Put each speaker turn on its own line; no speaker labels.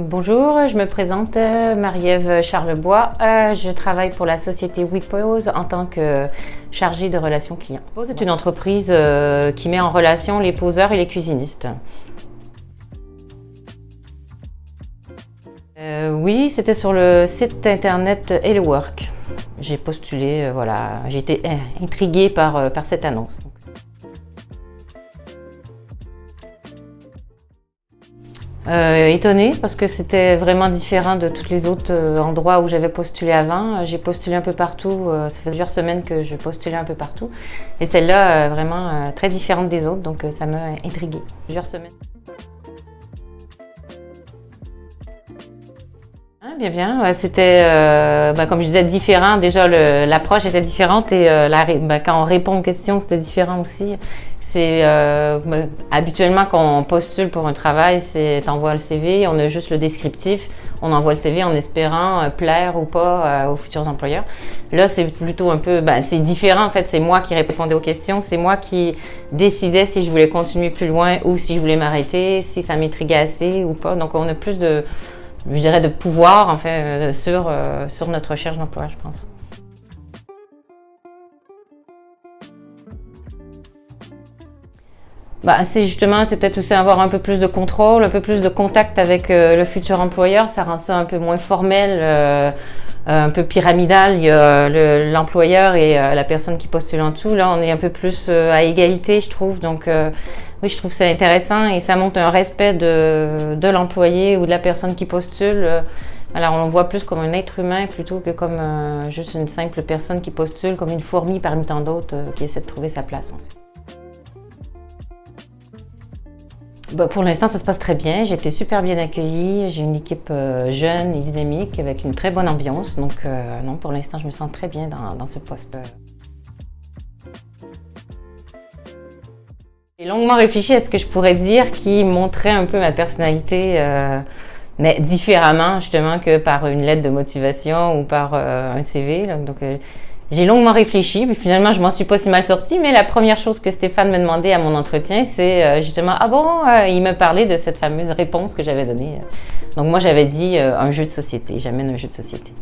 Bonjour, je me présente Marie-Ève Charlebois. Je travaille pour la société WePose en tant que chargée de relations clients. WePose est une entreprise qui met en relation les poseurs et les cuisinistes. Oui, c'était sur le site internet HelloWork. J'ai postulé, voilà, j'ai été intriguée par cette annonce. Étonnée parce que c'était vraiment différent de tous les autres endroits où j'avais postulé avant. J'ai postulé un peu partout, ça fait plusieurs semaines que je postulais un peu partout. Et celle-là, vraiment très différente des autres, donc ça m'a intriguée. Plusieurs semaines. Ah, bien, bien. Ouais, c'était, comme je disais, différent. Déjà, l'approche était différente et quand on répond aux questions, c'était différent aussi. C'est habituellement quand on postule pour un travail, c'est t'envoies le CV, on a juste le descriptif, on envoie le CV en espérant plaire ou pas aux futurs employeurs. Là, c'est plutôt un peu, c'est différent en fait. C'est moi qui répondais aux questions, c'est moi qui décidais si je voulais continuer plus loin ou si je voulais m'arrêter, si ça m'intriguait assez ou pas. Donc, on a plus de, je dirais, de pouvoir en fait sur notre recherche d'emploi, je pense. C'est peut-être aussi avoir un peu plus de contrôle, un peu plus de contact avec le futur employeur. Ça rend ça un peu moins formel, un peu pyramidal. Il y a l'employeur et la personne qui postule en dessous. Là, on est un peu plus à égalité, je trouve. Donc, oui, je trouve ça intéressant et ça montre un respect de l'employé ou de la personne qui postule. Alors, on le voit plus comme un être humain plutôt que comme juste une simple personne qui postule, comme une fourmi parmi tant d'autres qui essaie de trouver sa place, en fait. Pour l'instant, ça se passe très bien. J'ai été super bien accueillie. J'ai une équipe jeune et dynamique avec une très bonne ambiance. Donc, non, pour l'instant, je me sens très bien dans ce poste. J'ai longuement réfléchi à ce que je pourrais dire qui montrait un peu ma personnalité, mais différemment justement que par une lettre de motivation ou par un CV. Donc, j'ai longuement réfléchi, puis finalement, je m'en suis pas si mal sortie, mais la première chose que Stéphane me demandait à mon entretien, c'est justement, ah bon, il me parlait de cette fameuse réponse que j'avais donnée. Donc moi, j'avais dit un jeu de société, j'amène un jeu de société.